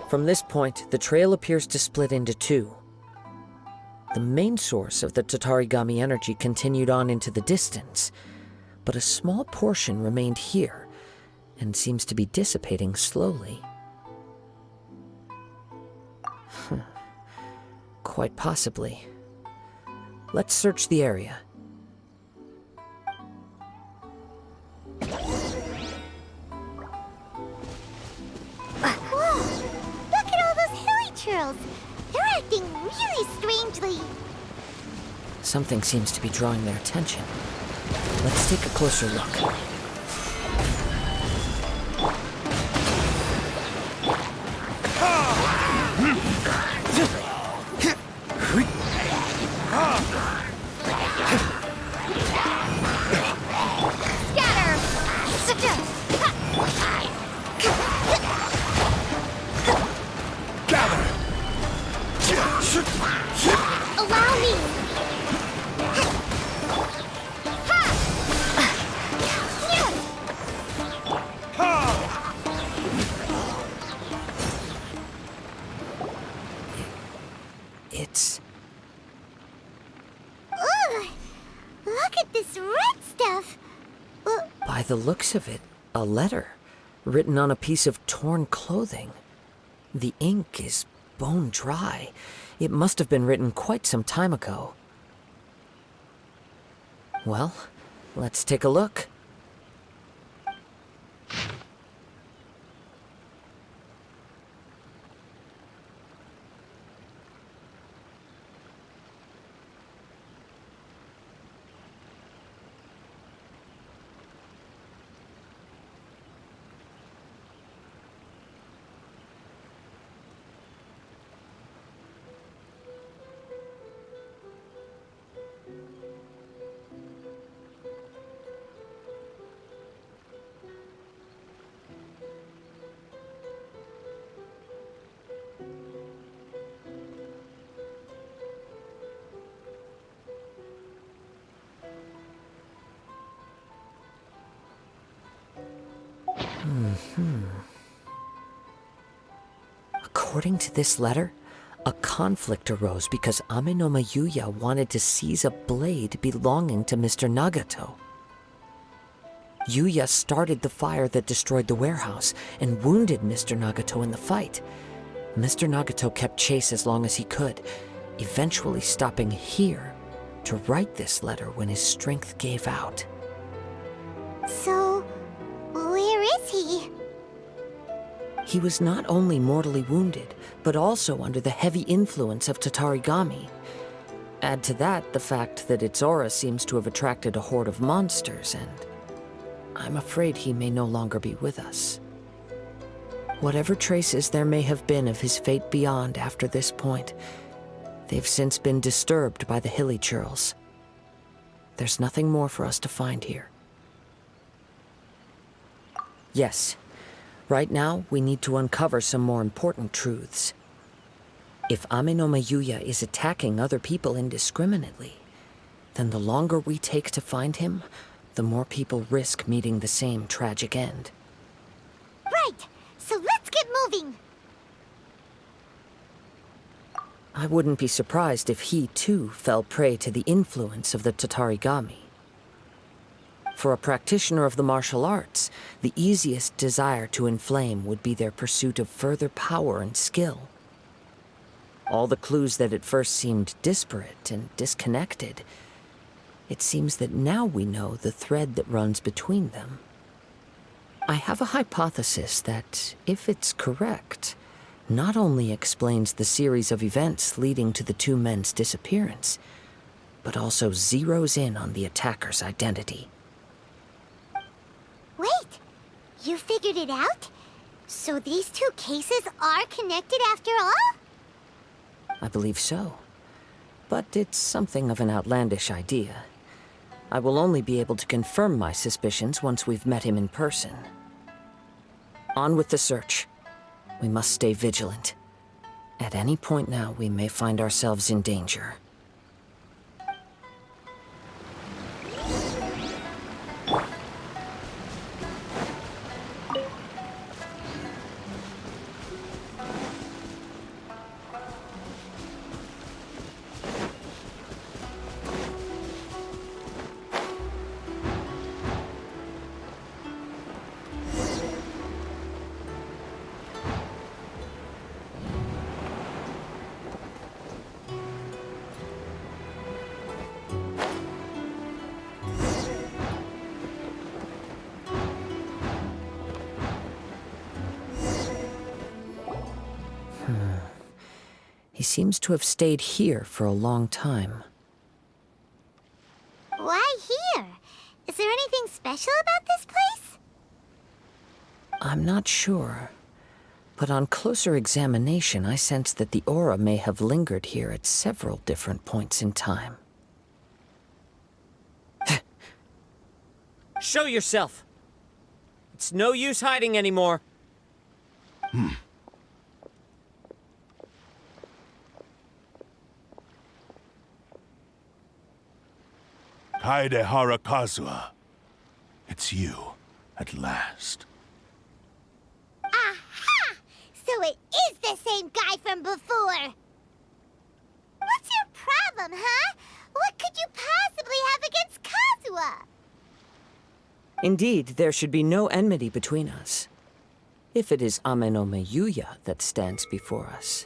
From this point, the trail appears to split into two. The main source of the Tatarigami energy continued on into the distance, but a small portion remained here and seems to be dissipating slowly. Quite possibly. Let's search the area. They're acting really strangely. Something seems to be drawing their attention. Let's take a closer look. Allow me! It's... Ugh! Look at this red stuff! By the looks of it, a letter written on a piece of torn clothing. The ink is bone dry. It must have been written quite some time ago. Well, let's take a look. According to this letter, a conflict arose because Amenoma Yuya wanted to seize a blade belonging to Mr. Nagato. Yuya started the fire that destroyed the warehouse and wounded Mr. Nagato in the fight. Mr. Nagato kept chase as long as he could, eventually stopping here to write this letter when his strength gave out. So, where is he? He was not only mortally wounded, but also under the heavy influence of Tatarigami. Add to that the fact that its aura seems to have attracted a horde of monsters, and I'm afraid he may no longer be with us. Whatever traces there may have been of his fate beyond after this point, they've since been disturbed by the hilly churls. There's nothing more for us to find here. Yes. Right now, we need to uncover some more important truths. If Amenoma Yuya is attacking other people indiscriminately, then the longer we take to find him, the more people risk meeting the same tragic end. Right! So let's get moving! I wouldn't be surprised if he, too, fell prey to the influence of the Tatarigami. For a practitioner of the martial arts, the easiest desire to inflame would be their pursuit of further power and skill. All the clues that at first seemed disparate and disconnected, it seems that now we know the thread that runs between them. I have a hypothesis that, if it's correct, not only explains the series of events leading to the two men's disappearance, but also zeroes in on the attacker's identity. Wait! You figured it out? So these two cases are connected after all? I believe so. But it's something of an outlandish idea. I will only be able to confirm my suspicions once we've met him in person. On with the search. We must stay vigilant. At any point now, we may find ourselves in danger. seems to have stayed here for a long time. Why here? Is there anything special about this place? I'm not sure. But on closer examination, I sense that the aura may have lingered here at several different points in time. Show yourself! It's no use hiding anymore. Kaede Harakazua. It's you, at last. Aha! So it is the same guy from before! What's your problem, huh? What could you possibly have against Kazuha? Indeed, there should be no enmity between us. If it is Ame no Miyuya that stands before us.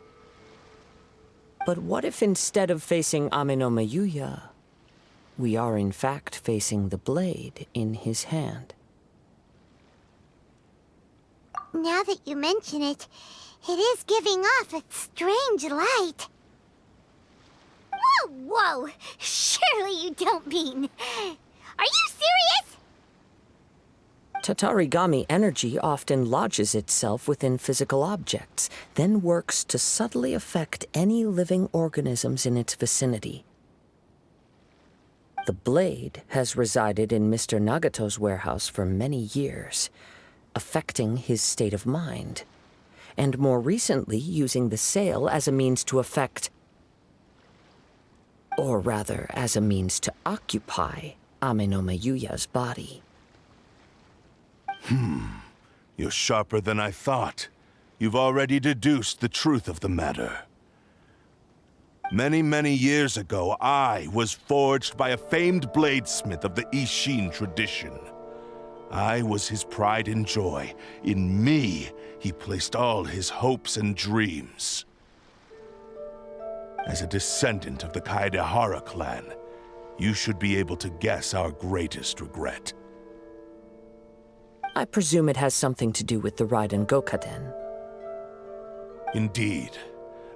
But what if instead of facing Ame no Miyuya, we are in fact facing the blade in his hand? Now that you mention it, it is giving off a strange light. Whoa, whoa! Surely you don't mean... Are you serious? Tatarigami energy often lodges itself within physical objects, then works to subtly affect any living organisms in its vicinity. The blade has resided in Mr. Nagato's warehouse for many years, affecting his state of mind, and more recently using the sale as a means to affect, or rather as a means to occupy, Ame no Miyuya's body. You're sharper than I thought. You've already deduced the truth of the matter. Many, many years ago, I was forged by a famed bladesmith of the Ishin tradition. I was his pride and joy. In me, he placed all his hopes and dreams. As a descendant of the Kaedehara clan, you should be able to guess our greatest regret. I presume it has something to do with the Raiden Gokaden. Indeed.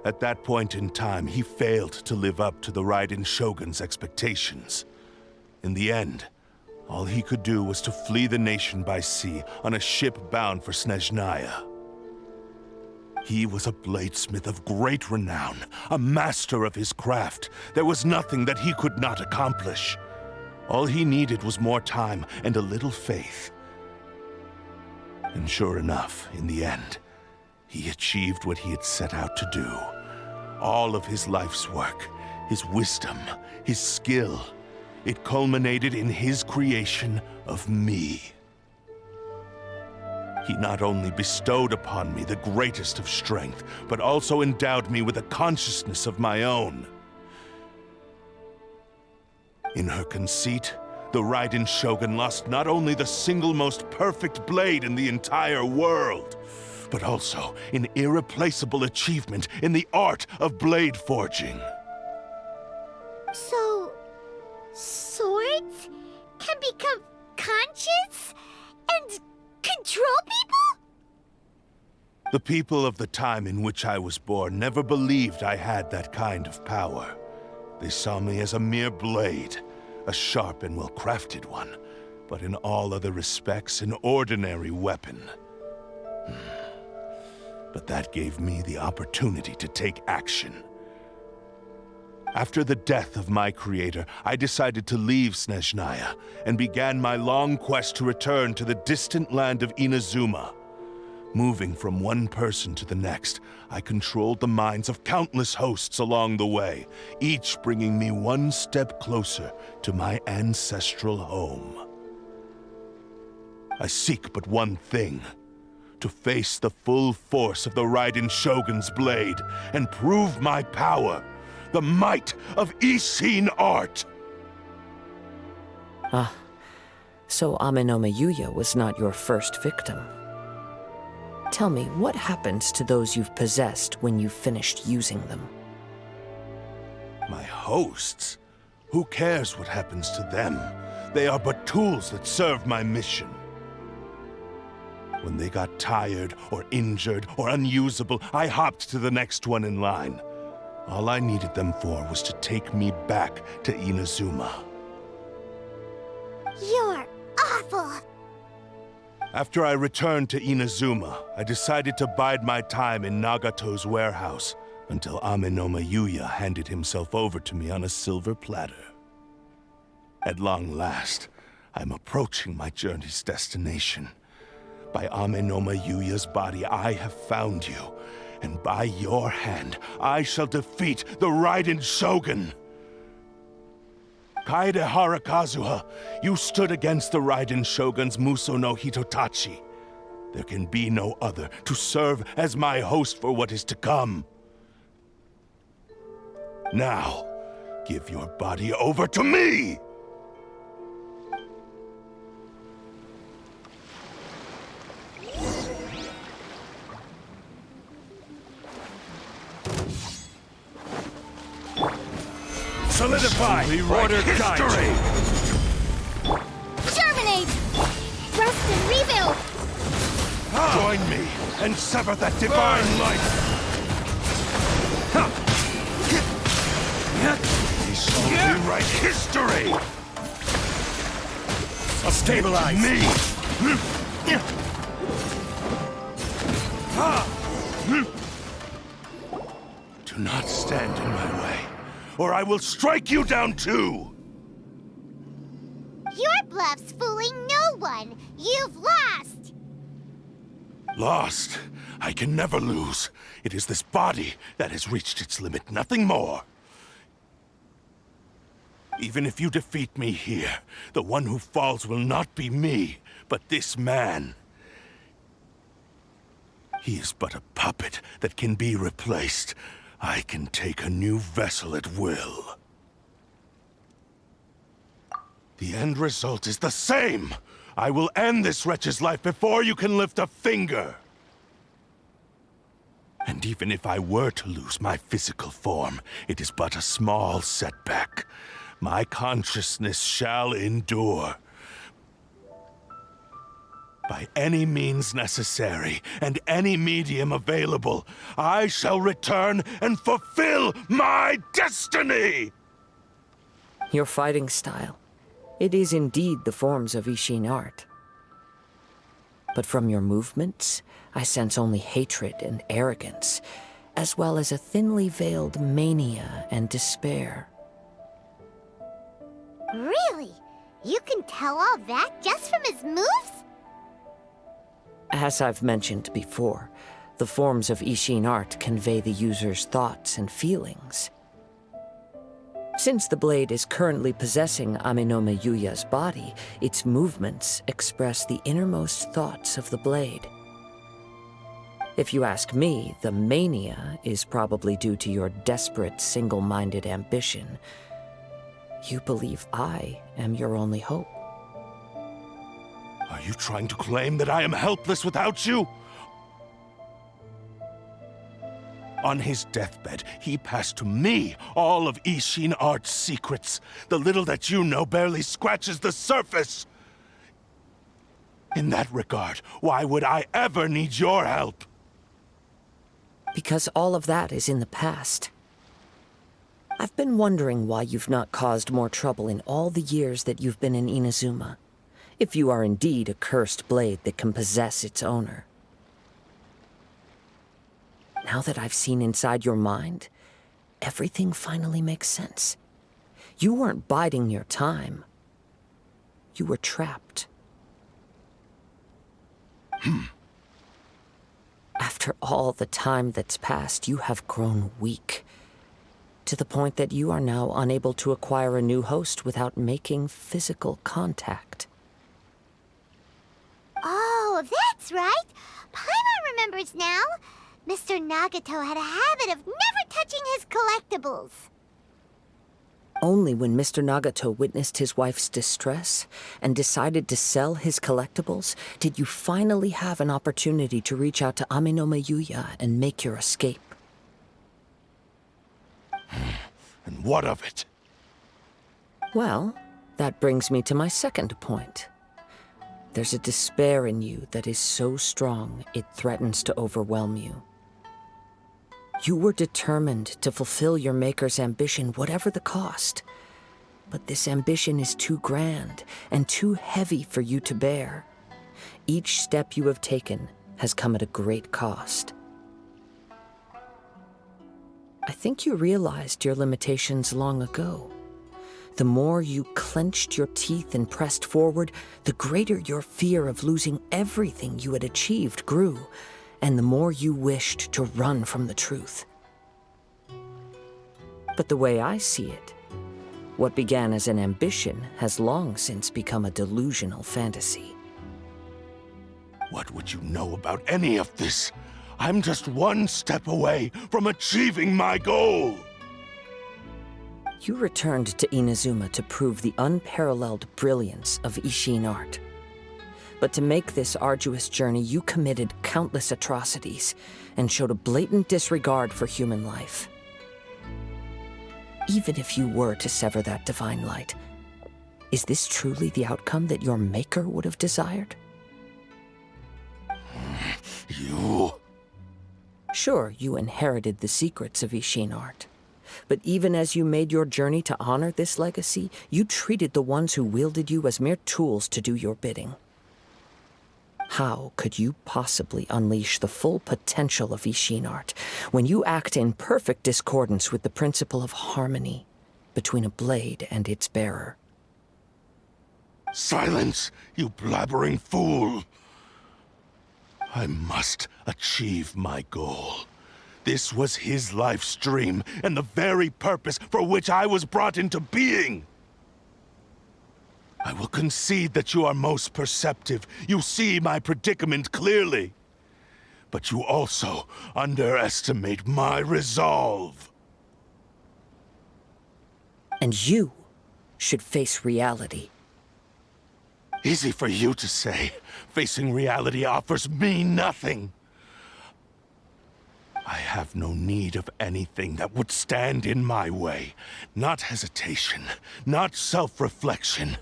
At that point in time, he failed to live up to the Raiden Shogun's expectations. In the end, all he could do was to flee the nation by sea on a ship bound for Snezhnaya. He was a bladesmith of great renown, a master of his craft. There was nothing that he could not accomplish. All he needed was more time and a little faith. And sure enough, in the end, he achieved what he had set out to do. All of his life's work, his wisdom, his skill, it culminated in his creation of me. He not only bestowed upon me the greatest of strength, but also endowed me with a consciousness of my own. In her conceit, the Raiden Shogun lost not only the single most perfect blade in the entire world, but also an irreplaceable achievement in the art of blade forging. So... swords can become conscious and control people? The people of the time in which I was born never believed I had that kind of power. They saw me as a mere blade, a sharp and well-crafted one, but in all other respects an ordinary weapon. But that gave me the opportunity to take action. After the death of my creator, I decided to leave Snezhnaya and began my long quest to return to the distant land of Inazuma. Moving from one person to the next, I controlled the minds of countless hosts along the way, each bringing me one step closer to my ancestral home. I seek but one thing: to face the full force of the Raiden Shogun's blade and prove my power, the might of Ishin art! Ah, so Ame no Miyuya was not your first victim. Tell me, what happens to those you've possessed when you've finished using them? My hosts? Who cares what happens to them? They are but tools that serve my mission. When they got tired, or injured, or unusable, I hopped to the next one in line. All I needed them for was to take me back to Inazuma. You're awful! After I returned to Inazuma, I decided to bide my time in Nagato's warehouse until Amenoma Yuya handed himself over to me on a silver platter. At long last, I'm approaching my journey's destination. By Amenoma Yuya's body, I have found you, and by your hand, I shall defeat the Raiden Shogun! Kaede Harakazuha, you stood against the Raiden Shogun's Muso no Hitotachi. There can be no other to serve as my host for what is to come. Now, give your body over to me! Solidify! Order history! Germinate! Rest and rebuild! Join me and sever that divine light! We shall rewrite history! Stabilize! Do not stand in my way, or I will strike you down too! Your bluff's fooling no one! You've lost! Lost? I can never lose. It is this body that has reached its limit, nothing more. Even if you defeat me here, the one who falls will not be me, but this man. He is but a puppet that can be replaced. I can take a new vessel at will. The end result is the same! I will end this wretch's life before you can lift a finger! And even if I were to lose my physical form, it is but a small setback. My consciousness shall endure. By any means necessary, and any medium available, I shall return and fulfill my destiny! Your fighting style. It is indeed the forms of Ishin art. But from your movements, I sense only hatred and arrogance, as well as a thinly veiled mania and despair. Really? You can tell all that just from his moves? As I've mentioned before, the forms of Ishin art convey the user's thoughts and feelings. Since the blade is currently possessing Amenoma Yuya's body, its movements express the innermost thoughts of the blade. If you ask me, the mania is probably due to your desperate, single-minded ambition. You believe I am your only hope. Are you trying to claim that I am helpless without you? On his deathbed, he passed to me all of Ishin art's secrets. The little that you know barely scratches the surface. In that regard, why would I ever need your help? Because all of that is in the past. I've been wondering why you've not caused more trouble in all the years that you've been in Inazuma. If you are indeed a cursed blade that can possess its owner. Now that I've seen inside your mind, everything finally makes sense. You weren't biding your time. You were trapped. After all the time that's passed, you have grown weak. To the point that you are now unable to acquire a new host without making physical contact. Oh, that's right! Paimon remembers now! Mr. Nagato had a habit of never touching his collectibles. Only when Mr. Nagato witnessed his wife's distress and decided to sell his collectibles did you finally have an opportunity to reach out to Amenoma Yuya and make your escape. And what of it? Well, that brings me to my second point. There's a despair in you that is so strong it threatens to overwhelm you. You were determined to fulfill your maker's ambition, whatever the cost. But this ambition is too grand and too heavy for you to bear. Each step you have taken has come at a great cost. I think you realized your limitations long ago. The more you clenched your teeth and pressed forward, the greater your fear of losing everything you had achieved grew, and the more you wished to run from the truth. But the way I see it, what began as an ambition has long since become a delusional fantasy. What would you know about any of this? I'm just one step away from achieving my goal! You returned to Inazuma to prove the unparalleled brilliance of Ishin art. But to make this arduous journey, you committed countless atrocities and showed a blatant disregard for human life. Even if you were to sever that divine light, is this truly the outcome that your maker would have desired? You... Sure, you inherited the secrets of Ishin art. But even as you made your journey to honor this legacy, you treated the ones who wielded you as mere tools to do your bidding. How could you possibly unleash the full potential of Ishin art when you act in perfect discordance with the principle of harmony between a blade and its bearer? Silence, you blabbering fool! I must achieve my goal. This was his life's dream, and the very purpose for which I was brought into being. I will concede that you are most perceptive. You see my predicament clearly. But you also underestimate my resolve. And you should face reality. Easy for you to say. Facing reality offers me nothing. I have no need of anything that would stand in my way. Not hesitation, not self-reflection,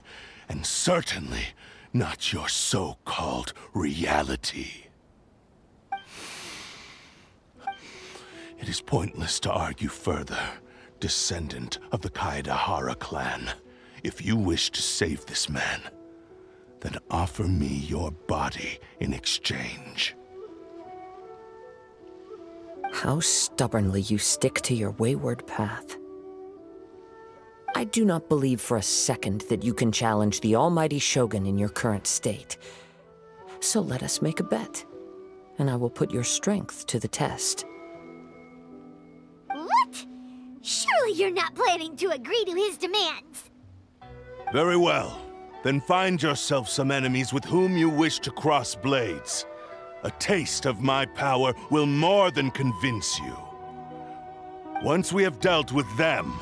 and certainly not your so-called reality. It is pointless to argue further, descendant of the Kaedahara clan. If you wish to save this man, then offer me your body in exchange. How stubbornly you stick to your wayward path. I do not believe for a second that you can challenge the almighty Shogun in your current state. So let us make a bet, and I will put your strength to the test. What? Surely you're not planning to agree to his demands. Very well. Then find yourself some enemies with whom you wish to cross blades. A taste of my power will more than convince you. Once we have dealt with them,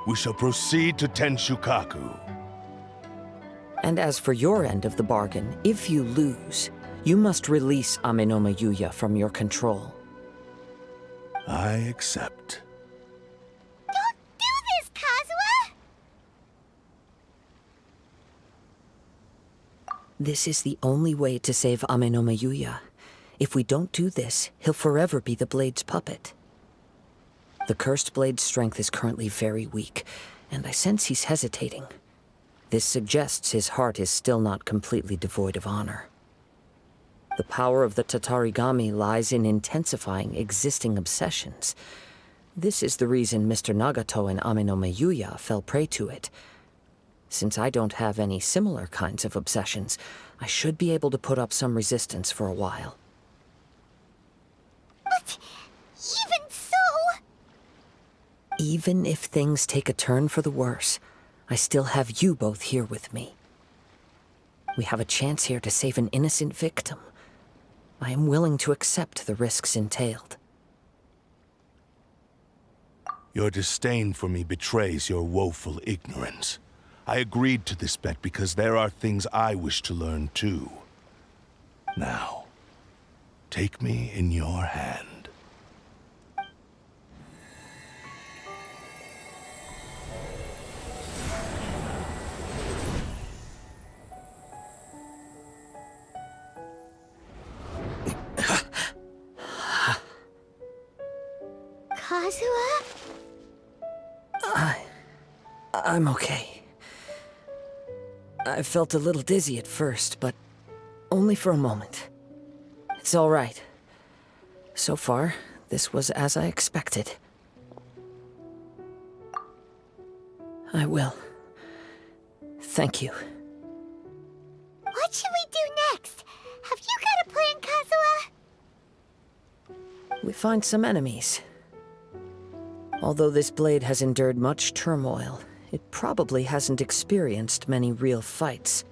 we shall proceed to Tenshukaku. And as for your end of the bargain, if you lose, you must release Amenoma Yuya from your control. I accept. Don't do this, Kazuha! This is the only way to save Amenoma Yuya. If we don't do this, he'll forever be the Blade's puppet. The Cursed Blade's strength is currently very weak, and I sense he's hesitating. This suggests his heart is still not completely devoid of honor. The power of the Tatarigami lies in intensifying existing obsessions. This is the reason Mr. Nagato and Amenoma Yuya fell prey to it. Since I don't have any similar kinds of obsessions, I should be able to put up some resistance for a while. But even so... Even if things take a turn for the worse, I still have you both here with me. We have a chance here to save an innocent victim. I am willing to accept the risks entailed. Your disdain for me betrays your woeful ignorance. I agreed to this bet because there are things I wish to learn too. Now, take me in your hand. I'm okay. I felt a little dizzy at first, but only for a moment. It's all right. So far, this was as I expected. I will. Thank you. What should we do next? Have you got a plan, Kazuha? We find some enemies. Although this blade has endured much turmoil, it probably hasn't experienced many real fights.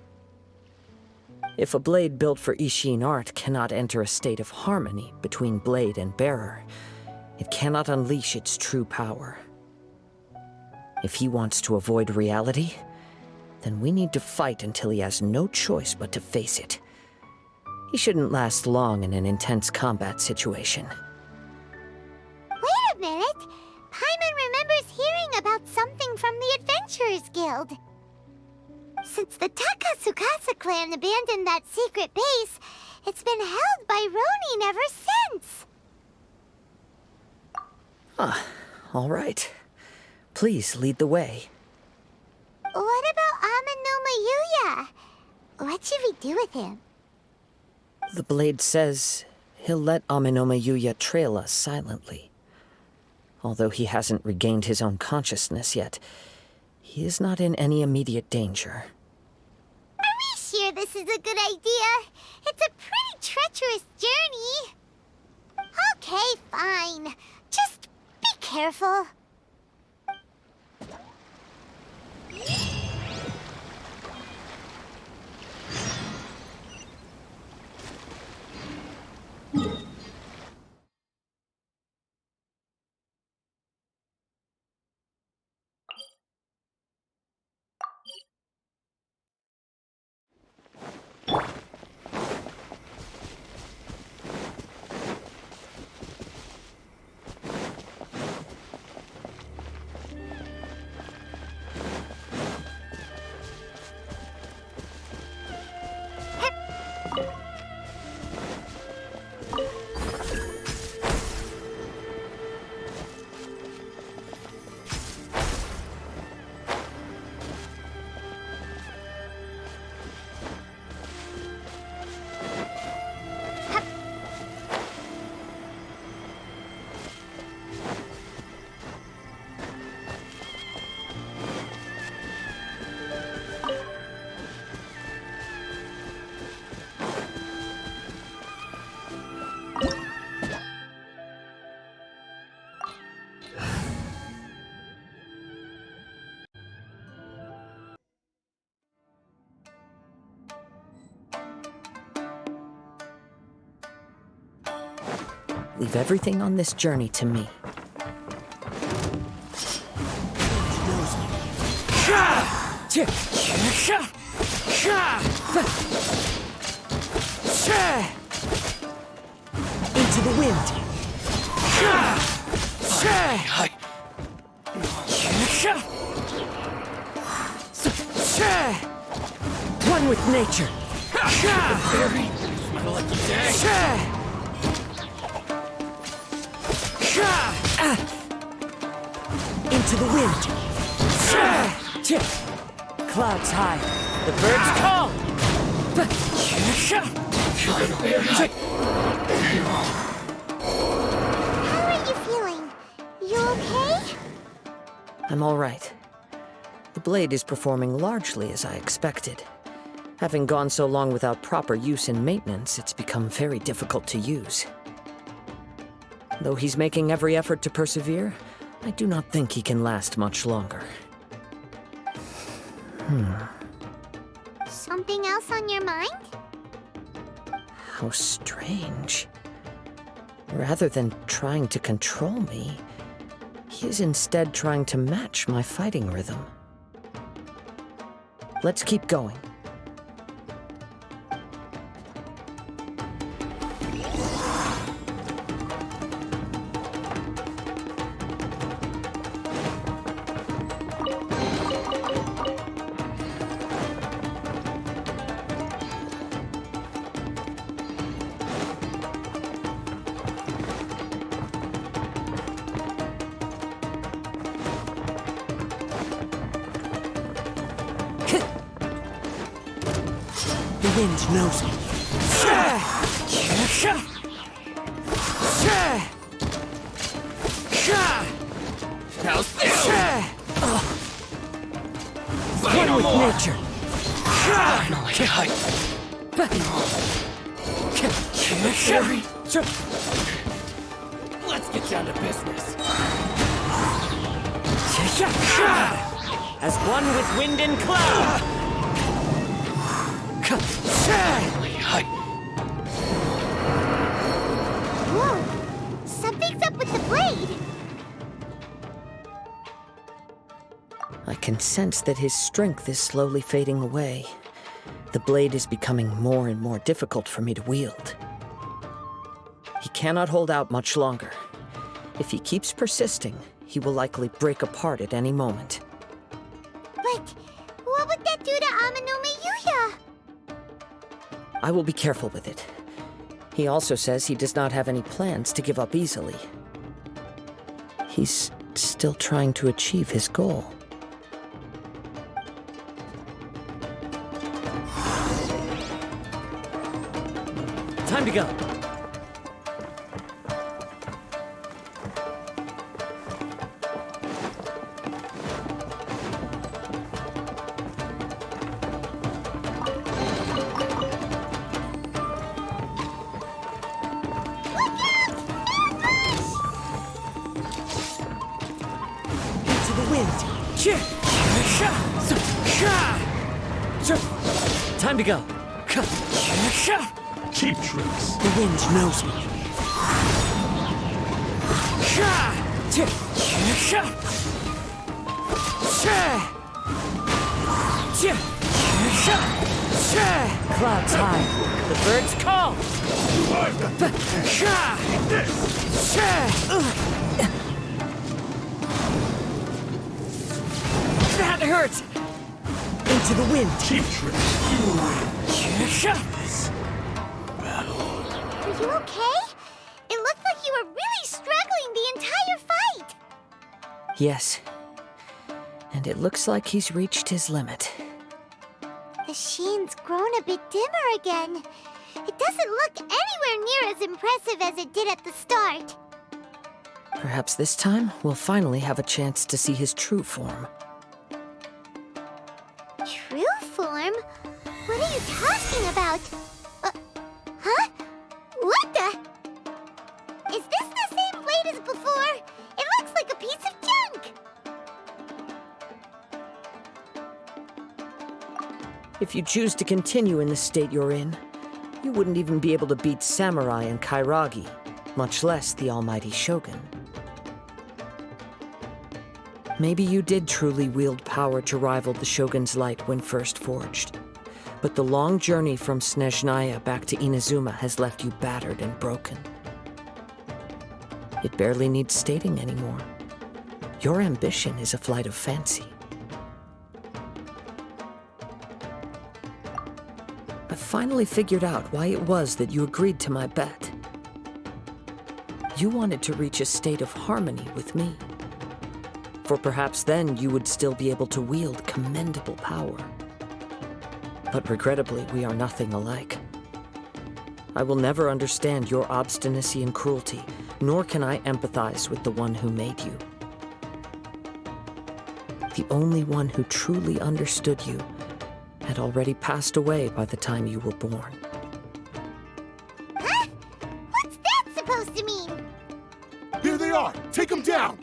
If a blade built for Ishin art cannot enter a state of harmony between blade and bearer, it cannot unleash its true power. If he wants to avoid reality, then we need to fight until he has no choice but to face it. He shouldn't last long in an intense combat situation. Wait a minute! Paimon remembers hearing about something from the Adventurers Guild. Since the Takasukasa clan abandoned that secret base, it's been held by Ronin ever since. All right. Please lead the way. What about Amanuma Yuya? What should we do with him? The blade says he'll let Aminoma Yuya trail us silently. Although he hasn't regained his own consciousness yet, he is not in any immediate danger. Are we sure this is a good idea? It's a pretty treacherous journey. Okay, fine. Just be careful. Leave everything on this journey to me. Into the wind. One with nature. Into the wind. Clouds high. The birds call! How are you feeling? You okay? I'm all right. The blade is performing largely as I expected. Having gone so long without proper use and maintenance, it's become very difficult to use. Though he's making every effort to persevere, I do not think he can last much longer. Something else on your mind? How strange. Rather than trying to control me, he is instead trying to match my fighting rhythm. Let's keep going. The wind knows me. How's this? One with nature. Let's get down to business. As one with wind and cloud. Whoa! Something's up with the blade! I can sense that his strength is slowly fading away. The blade is becoming more and more difficult for me to wield. He cannot hold out much longer. If he keeps persisting, he will likely break apart at any moment. But what would that do to Amanome Yuya? I will be careful with it. He also says he does not have any plans to give up easily. He's still trying to achieve his goal. Time to go. Into the wind. Time to go. Cheap tricks. The wind knows me. Clouds high. The birds call. That hurts! Into the wind. Cheap tricks. Are you okay? It looked like you were really struggling the entire fight! Yes. And it looks like he's reached his limit. The sheen's grown a bit dimmer again. It doesn't look anywhere near as impressive as it did at the start. Perhaps this time we'll finally have a chance to see his true form. True form? What are you talking about? Huh? What the? Is this the same blade as before? It looks like a piece of junk! If you choose to continue in the state you're in, you wouldn't even be able to beat Samurai and Kairagi, much less the almighty Shogun. Maybe you did truly wield power to rival the Shogun's light when first forged. But the long journey from Snezhnaya back to Inazuma has left you battered and broken. It barely needs stating anymore. Your ambition is a flight of fancy. I finally figured out why it was that you agreed to my bet. You wanted to reach a state of harmony with me. For perhaps then you would still be able to wield commendable power. But regrettably, we are nothing alike. I will never understand your obstinacy and cruelty, nor can I empathize with the one who made you. The only one who truly understood you had already passed away by the time you were born. Huh? What's that supposed to mean? Here they are. Take them down.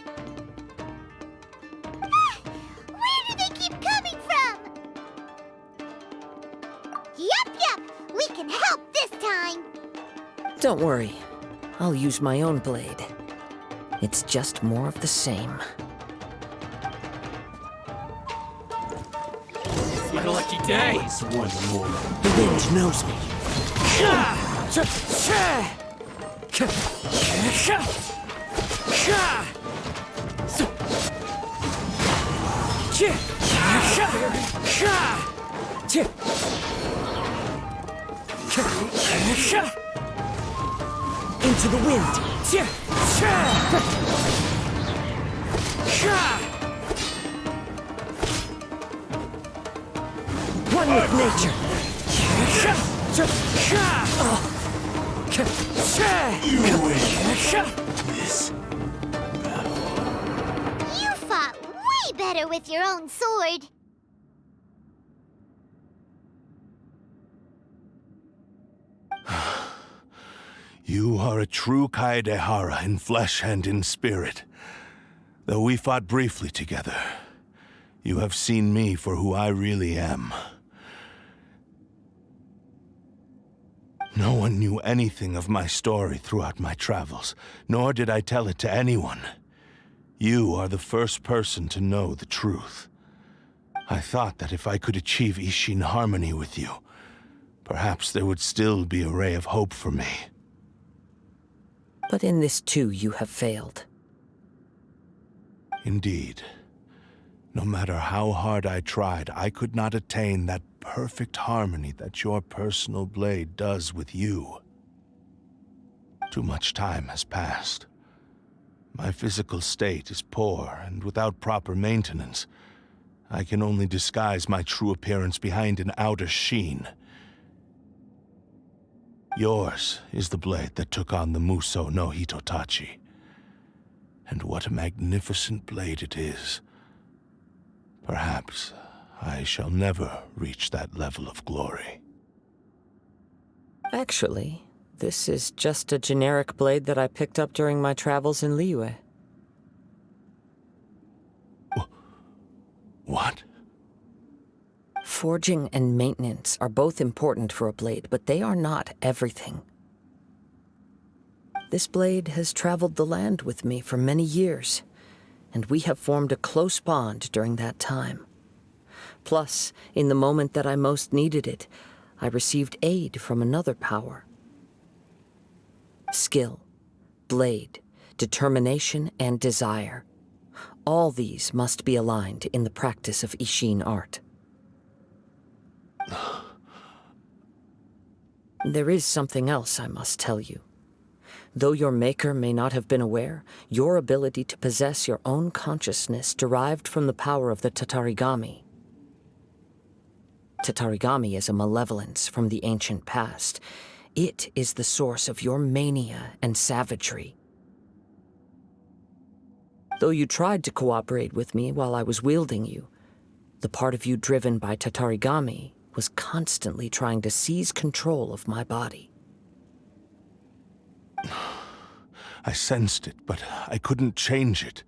Where do they keep coming from? Yup, we can help this time. Don't worry, I'll use my own blade. It's just more of the same. It's my lucky day. One more. The wind knows me. Into the wind. One with nature. You win this. You fought way better with your own sword. You are a true Kaedehara in flesh and in spirit. Though we fought briefly together, you have seen me for who I really am. No one knew anything of my story throughout my travels, nor did I tell it to anyone. You are the first person to know the truth. I thought that if I could achieve Ishin harmony with you, perhaps there would still be a ray of hope for me. But in this too, you have failed. Indeed. No matter how hard I tried, I could not attain that perfect harmony that your personal blade does with you. Too much time has passed. My physical state is poor, and without proper maintenance, I can only disguise my true appearance behind an outer sheen. Yours is the blade that took on the Muso no Hitotachi. And what a magnificent blade it is. Perhaps I shall never reach that level of glory. Actually, this is just a generic blade that I picked up during my travels in Liyue. What? Forging and maintenance are both important for a blade, but they are not everything. This blade has traveled the land with me for many years, and we have formed a close bond during that time. Plus, in the moment that I most needed it, I received aid from another power. Skill, blade, determination, and desire. All these must be aligned in the practice of Ishin art. There is something else I must tell you. Though your maker may not have been aware, your ability to possess your own consciousness derived from the power of the Tatarigami. Tatarigami is a malevolence from the ancient past. It is the source of your mania and savagery. Though you tried to cooperate with me while I was wielding you, the part of you driven by Tatarigami was constantly trying to seize control of my body. I sensed it, but I couldn't change it.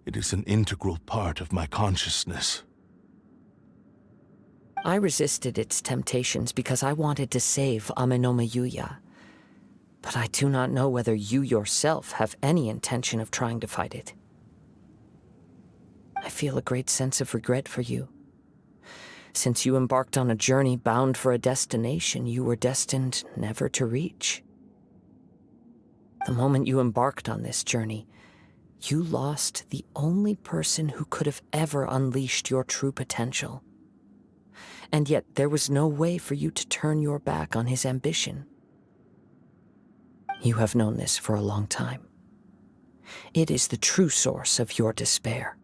It is an integral part of my consciousness. I resisted its temptations because I wanted to save Amenoma Yuya. But I do not know whether you yourself have any intention of trying to fight it. I feel a great sense of regret for you. Since you embarked on a journey bound for a destination you were destined never to reach. The moment you embarked on this journey, you lost the only person who could have ever unleashed your true potential. And yet there was no way for you to turn your back on his ambition. You have known this for a long time. It is the true source of your despair.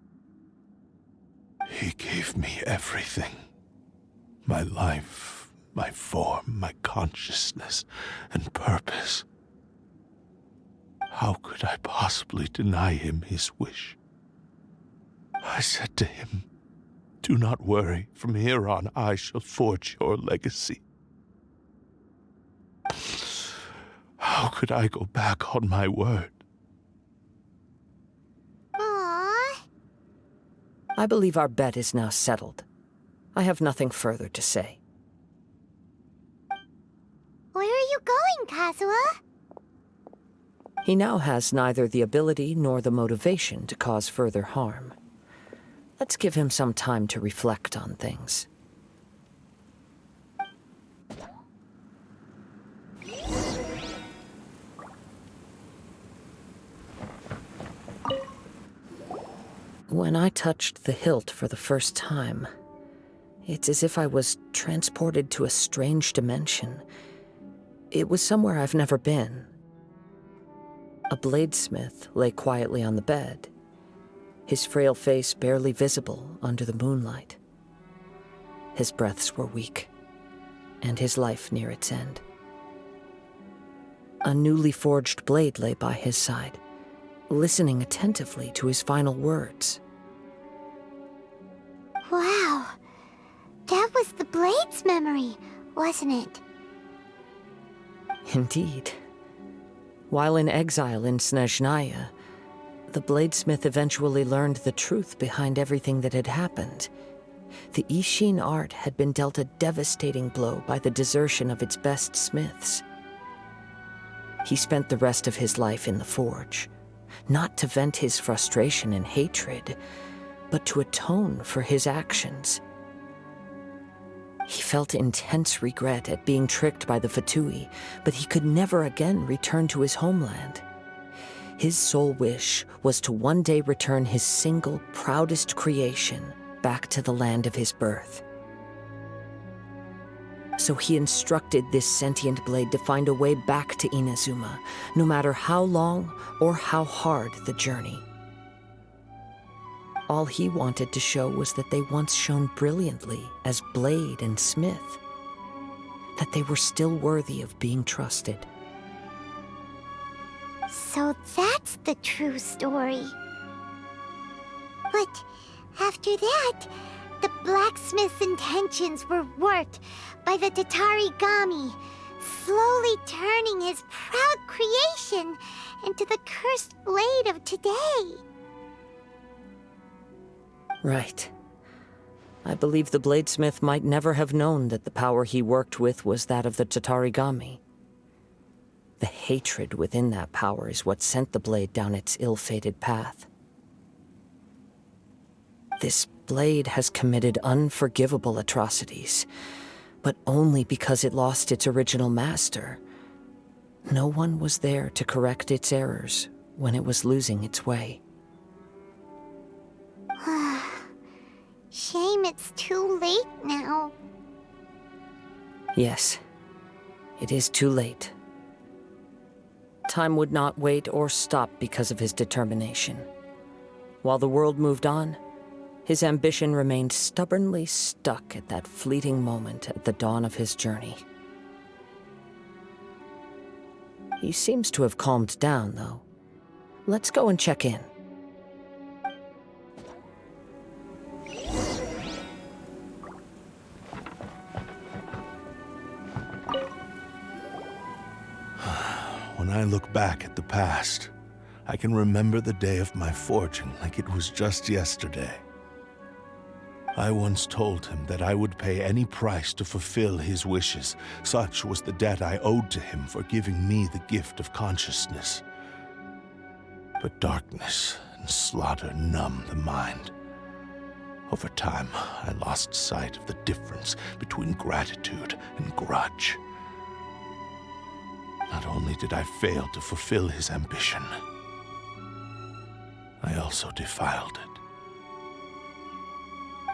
He gave me everything. My life, my form, my consciousness, and purpose. How could I possibly deny him his wish? I said to him, "Do not worry, from here on I shall forge your legacy." How could I go back on my word? Aww. I believe our bet is now settled. I have nothing further to say. Where are you going, Kazuha? He now has neither the ability nor the motivation to cause further harm. Let's give him some time to reflect on things. When I touched the hilt for the first time, it's as if I was transported to a strange dimension. It was somewhere I've never been. A bladesmith lay quietly on the bed, his frail face barely visible under the moonlight. his breaths were weak, and his life near its end. A newly forged blade lay by his side, listening attentively to his final words. Wow. That was the blade's memory, wasn't it? Indeed. While in exile in Snezhnaya, the bladesmith eventually learned the truth behind everything that had happened. The Ishin art had been dealt a devastating blow by the desertion of its best smiths. He spent the rest of his life in the forge, not to vent his frustration and hatred, but to atone for his actions. He felt intense regret at being tricked by the Fatui, but he could never again return to his homeland. His sole wish was to one day return his single, proudest creation back to the land of his birth. So he instructed this sentient blade to find a way back to Inazuma, no matter how long or how hard the journey. All he wanted to show was that they once shone brilliantly as blade and smith, that they were still worthy of being trusted. So that's the true story. But after that, the blacksmith's intentions were worked by the Tatarigami, slowly turning his proud creation into the cursed blade of today. Right. I believe the bladesmith might never have known that the power he worked with was that of the Tatarigami. The hatred within that power is what sent the blade down its ill-fated path. This blade has committed unforgivable atrocities, but only because it lost its original master. No one was there to correct its errors when it was losing its way. Shame it's too late now. Yes, it is too late. Time would not wait or stop because of his determination. While the world moved on, his ambition remained stubbornly stuck at that fleeting moment at the dawn of his journey. He seems to have calmed down, though. Let's go and check in. When I look back at the past, I can remember the day of my forging like it was just yesterday. I once told him that I would pay any price to fulfill his wishes. Such was the debt I owed to him for giving me the gift of consciousness. But darkness and slaughter numb the mind. Over time, I lost sight of the difference between gratitude and grudge. Not only did I fail to fulfill his ambition, I also defiled it.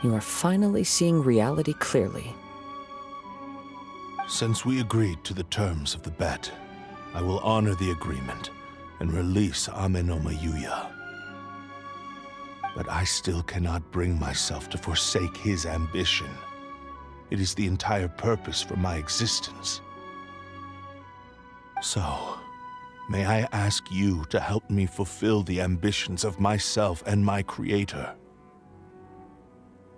You are finally seeing reality clearly. Since we agreed to the terms of the bet, I will honor the agreement and release Amenoma Yuya. But I still cannot bring myself to forsake his ambition. It is the entire purpose for my existence. So, may I ask you to help me fulfill the ambitions of myself and my creator?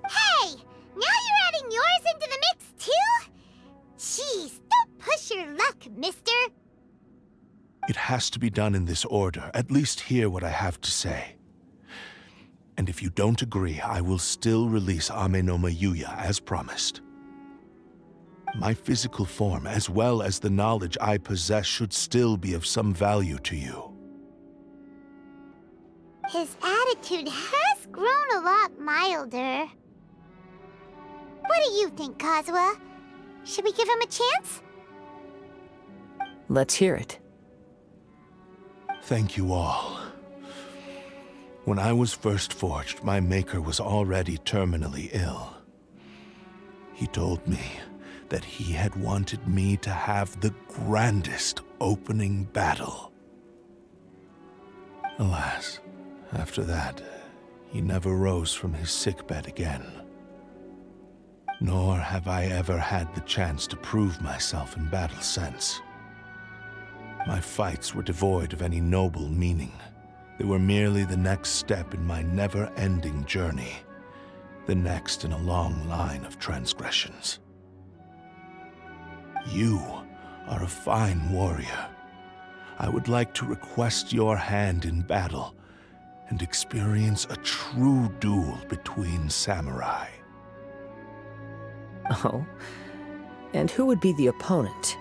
Hey! Now you're adding yours into the mix, too? Jeez, don't push your luck, mister. It has to be done in this order. At least hear what I have to say. And if you don't agree, I will still release Amenoma Yuya as promised. My physical form, as well as the knowledge I possess, should still be of some value to you. His attitude has grown a lot milder. What do you think, Kazuha? Should we give him a chance? Let's hear it. Thank you all. When I was first forged, my maker was already terminally ill. He told me that he had wanted me to have the grandest opening battle. Alas, after that, he never rose from his sickbed again. Nor have I ever had the chance to prove myself in battle since. My fights were devoid of any noble meaning. They were merely the next step in my never-ending journey, the next in a long line of transgressions. You are a fine warrior. I would like to request your hand in battle and experience a true duel between samurai. Oh? And who would be the opponent?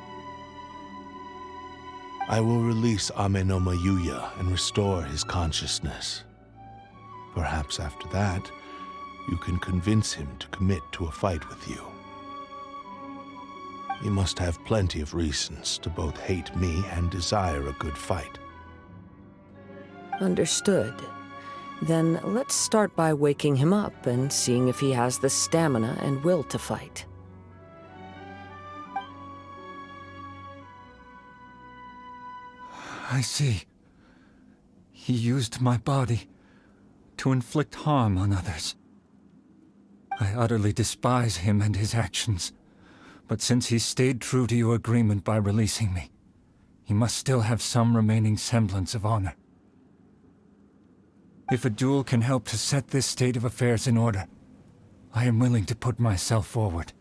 I will release Ame no Mayuya and restore his consciousness. Perhaps after that, you can convince him to commit to a fight with you. You must have plenty of reasons to both hate me and desire a good fight. Understood. Then let's start by waking him up and seeing if he has the stamina and will to fight. I see. He used my body to inflict harm on others. I utterly despise him and his actions. But since he stayed true to your agreement by releasing me, he must still have some remaining semblance of honor. If a duel can help to set this state of affairs in order, I am willing to put myself forward.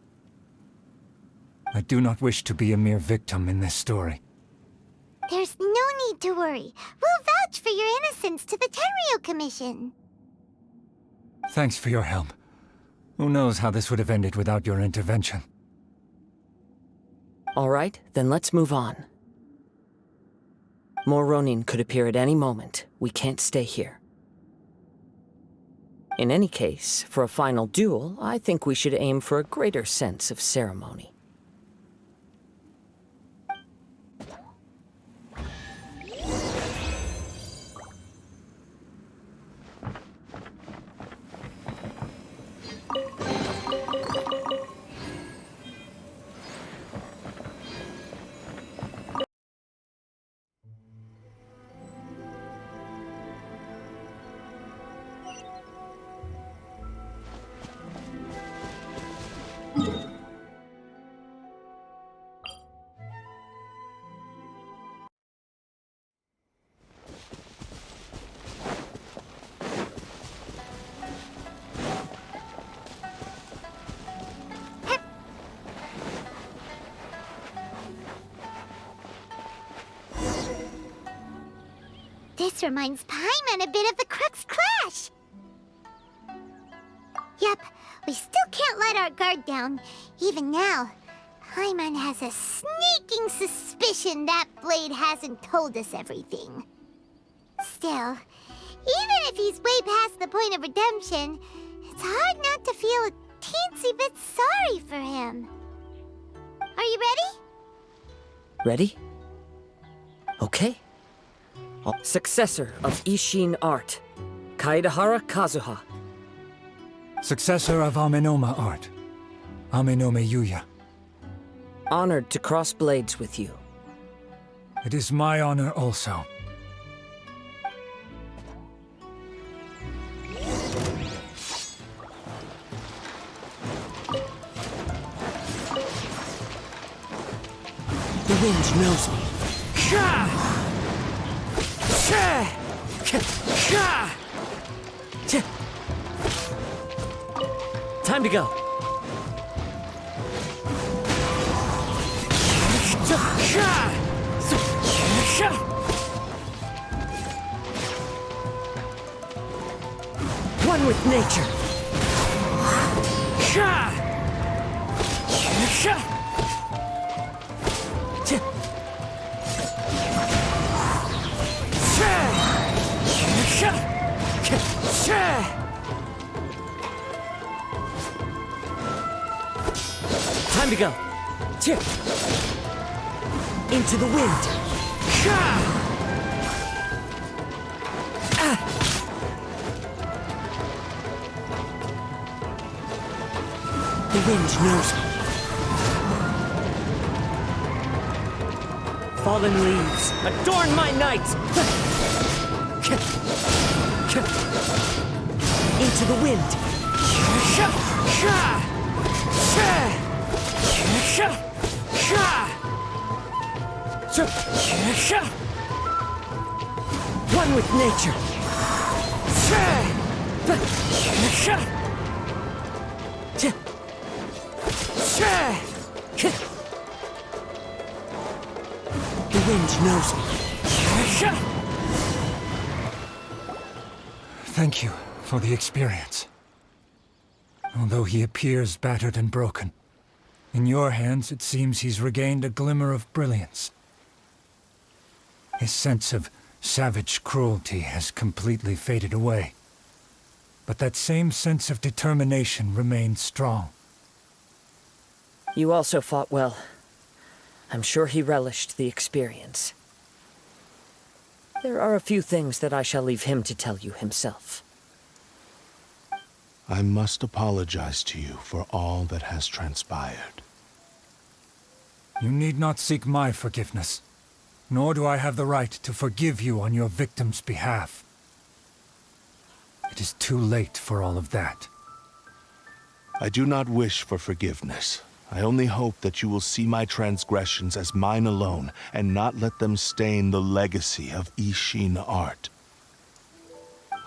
I do not wish to be a mere victim in this story. There's no need to worry. We'll vouch for your innocence to the Tenryu Commission. Thanks for your help. Who knows how this would have ended without your intervention. All right, then let's move on. More Ronin could appear at any moment. We can't stay here. In any case, for a final duel, I think we should aim for a greater sense of ceremony. This reminds Paimon a bit of the Crux Clash! Yep, we still can't let our guard down. Even now, Paimon has a sneaking suspicion that blade hasn't told us everything. Still, even if he's way past the point of redemption, it's hard not to feel a teensy bit sorry for him. Are you ready? Ready? Okay. Successor of Ishin art, Kaedahara Kazuha. Successor of Amenoma art, Amenome Yuya. Honored to cross blades with you. It is my honor also. The wind knows me. Time to go. One with nature. Time to go. Into the wind. The wind knows me. Fallen leaves, adorn my night! Into the wind. One with nature. The wind knows me. Thank you for the experience. Although he appears battered and broken, in your hands it seems he's regained a glimmer of brilliance. His sense of savage cruelty has completely faded away, but that same sense of determination remains strong. You also fought well. I'm sure he relished the experience. There are a few things that I shall leave him to tell you himself. I must apologize to you for all that has transpired. You need not seek my forgiveness, nor do I have the right to forgive you on your victim's behalf. It is too late for all of that. I do not wish for forgiveness. I only hope that you will see my transgressions as mine alone, and not let them stain the legacy of Ishin art.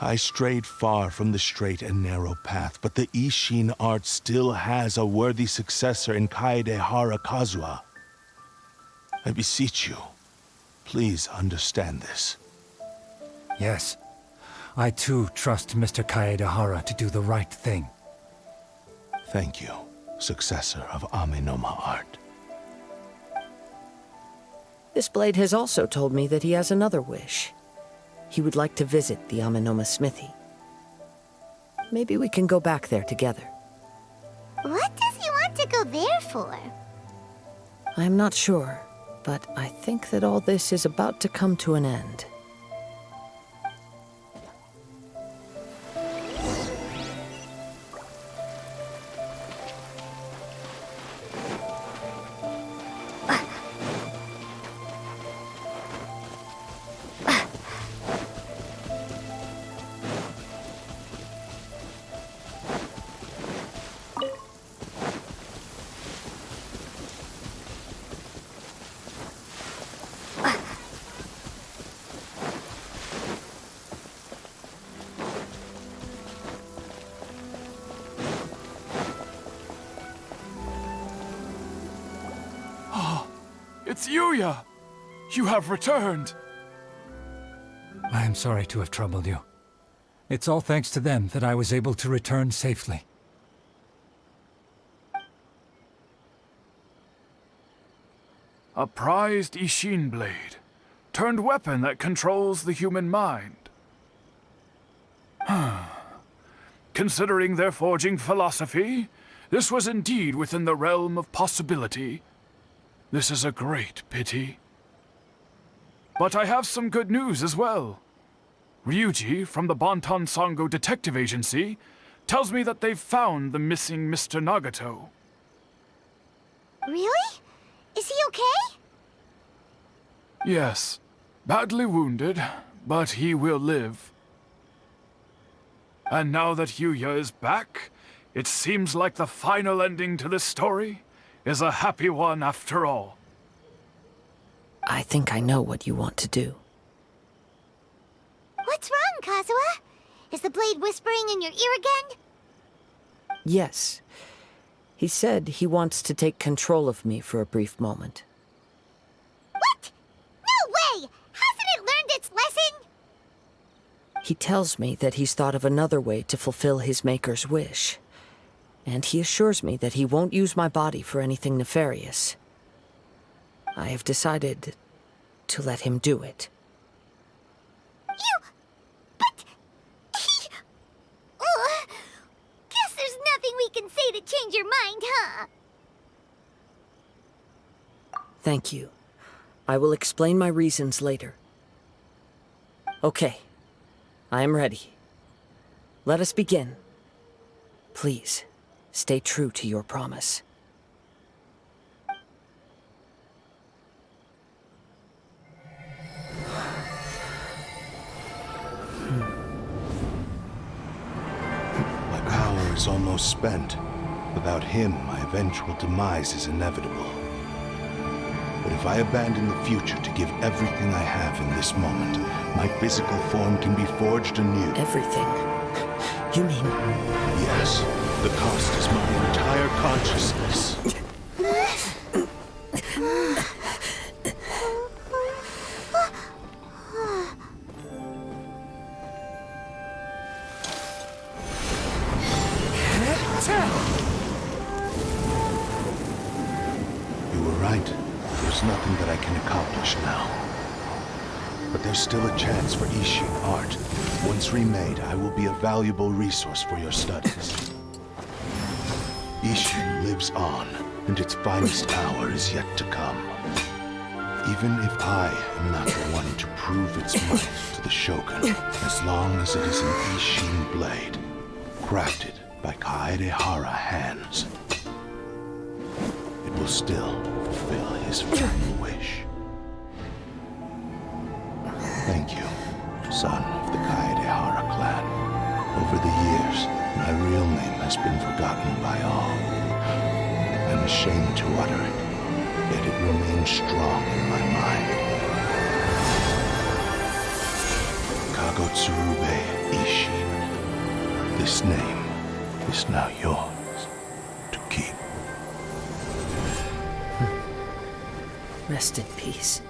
I strayed far from the straight and narrow path, but the Ishin art still has a worthy successor in Kaedehara Kazuha. I beseech you, please understand this. Yes, I too trust Mr. Kaedehara to do the right thing. Thank you, successor of Amenoma art. This blade has also told me that he has another wish. He would like to visit the Amenoma smithy. Maybe we can go back there together. What does he want to go there for? I'm not sure, but I think that all this is about to come to an end. It's Yuya! You have returned! I am sorry to have troubled you. It's all thanks to them that I was able to return safely. A prized Ishin blade, turned weapon that controls the human mind. Considering their forging philosophy, this was indeed within the realm of possibility. This is a great pity. But I have some good news as well. Ryuji from the Bonton Sango Detective Agency tells me that they've found the missing Mr. Nagato. Really? Is he okay? Yes, badly wounded, but he will live. And now that Yuya is back, it seems like the final ending to this story is a happy one after all. I think I know what you want to do. What's wrong, Kazuha? Is the blade whispering in your ear again? Yes. He said he wants to take control of me for a brief moment. What? No way! Hasn't it learned its lesson? He tells me that he's thought of another way to fulfill his maker's wish. And he assures me that he won't use my body for anything nefarious. I have decided to let him do it. But... Guess there's nothing we can say to change your mind, huh? Thank you. I will explain my reasons later. Okay. I am ready. Let us begin. Please, stay true to your promise. My power is almost spent. Without him, my eventual demise is inevitable. But if I abandon the future to give everything I have in this moment, my physical form can be forged anew. Everything? You mean... Yes, the cost is my entire consciousness. You were right. There's nothing that I can accomplish now. But there's still a chance for Ishin art. Once remade, I will be a valuable resource for your studies. Ishin lives on, and its finest hour is yet to come. Even if I am not the one to prove its might to the Shogun, as long as it is an Ishin blade, crafted by Kaedehara hands, it will still fulfill his final wish. Thank you, son of the Kaedehara clan. Over the years, my real name has been forgotten by all. I'm ashamed to utter it, yet it remains strong in my mind. Kagotsurube Ishin. This name is now yours to keep. Rest in peace.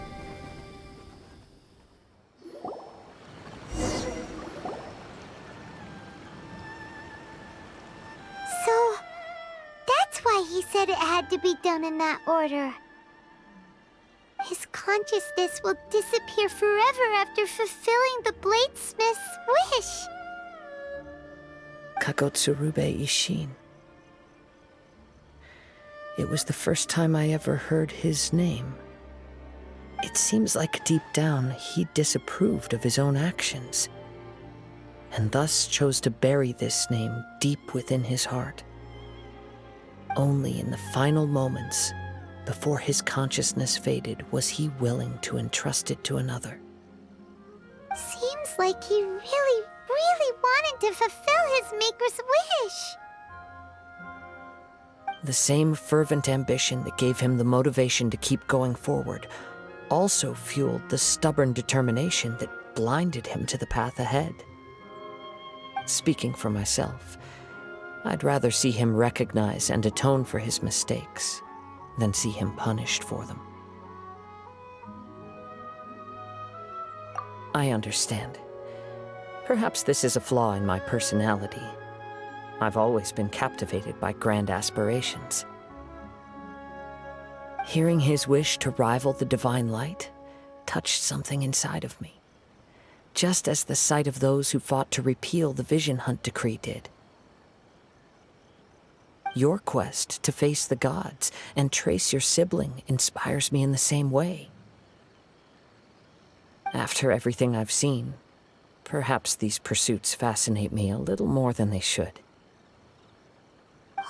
So, that's why he said it had to be done in that order. His consciousness will disappear forever after fulfilling the bladesmith's wish. Kagotsurube Ishin. It was the first time I ever heard his name. It seems like deep down he disapproved of his own actions, and thus chose to bury this name deep within his heart. Only in the final moments, before his consciousness faded, was he willing to entrust it to another. Seems like he really wanted to fulfill his maker's wish. The same fervent ambition that gave him the motivation to keep going forward also fueled the stubborn determination that blinded him to the path ahead. Speaking for myself, I'd rather see him recognize and atone for his mistakes than see him punished for them. I understand. Perhaps this is a flaw in my personality. I've always been captivated by grand aspirations. Hearing his wish to rival the divine light touched something inside of me, just as the sight of those who fought to repeal the Vision Hunt decree did. Your quest to face the gods and trace your sibling inspires me in the same way. After everything I've seen, perhaps these pursuits fascinate me a little more than they should.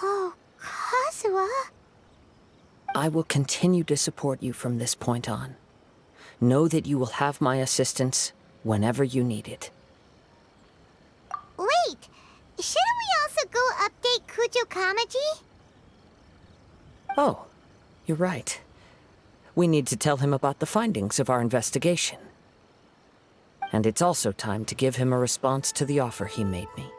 Oh, Kazuha. I will continue to support you from this point on. Know that you will have my assistance whenever you need it. Wait, shouldn't we also go update Kujo Kamaji? Oh, you're right. We need to tell him about the findings of our investigation. And it's also time to give him a response to the offer he made me.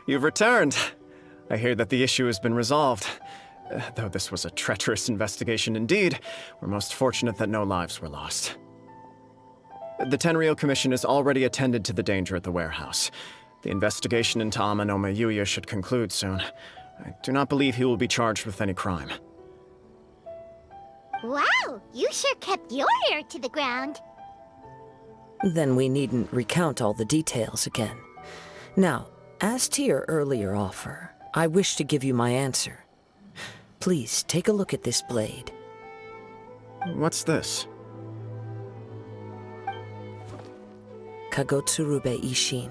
You've returned. I hear that the issue has been resolved. Though this was a treacherous investigation indeed, we're most fortunate that no lives were lost. The Tenryou Commission has already attended to the danger at the warehouse. The investigation into Amanome Yuya should conclude soon. I do not believe he will be charged with any crime. Wow, you sure kept your ear to the ground. Then we needn't recount all the details again. Now, as to your earlier offer, I wish to give you my answer. Please take a look at this blade. What's this? Kagotsurube Ishin,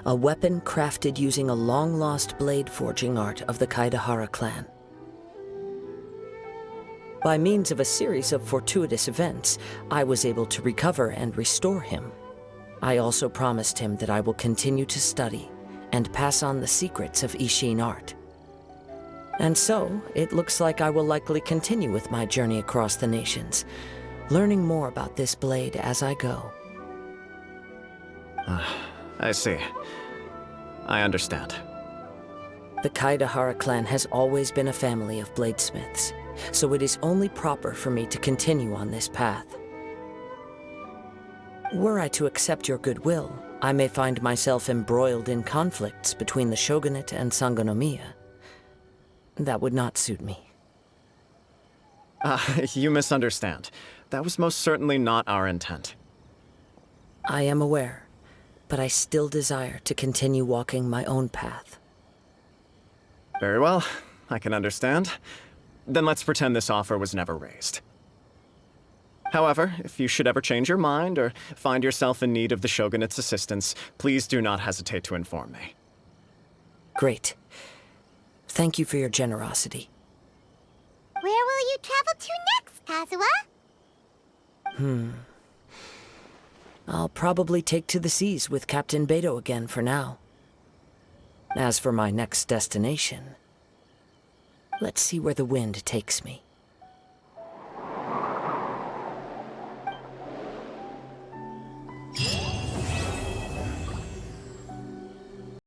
a weapon crafted using a long-lost blade forging art of the Kaidahara clan. By means of a series of fortuitous events, I was able to recover and restore him. I also promised him that I will continue to study and pass on the secrets of Ishin art. And so, it looks like I will likely continue with my journey across the nations, learning more about this blade as I go. I see. I understand. The Kaidahara clan has always been a family of bladesmiths, so it is only proper for me to continue on this path. Were I to accept your goodwill, I may find myself embroiled in conflicts between the shogunate and Sangonomiya. That would not suit me. You misunderstand. That was most certainly not our intent. I am aware, but I still desire to continue walking my own path. Very well. I can understand. Then let's pretend this offer was never raised. However, if you should ever change your mind or find yourself in need of the Shogunate's assistance, please do not hesitate to inform me. Great. Thank you for your generosity. Where will you travel to next, Kazuha? I'll probably take to the seas with Captain Beto again for now. As for my next destination, let's see where the wind takes me.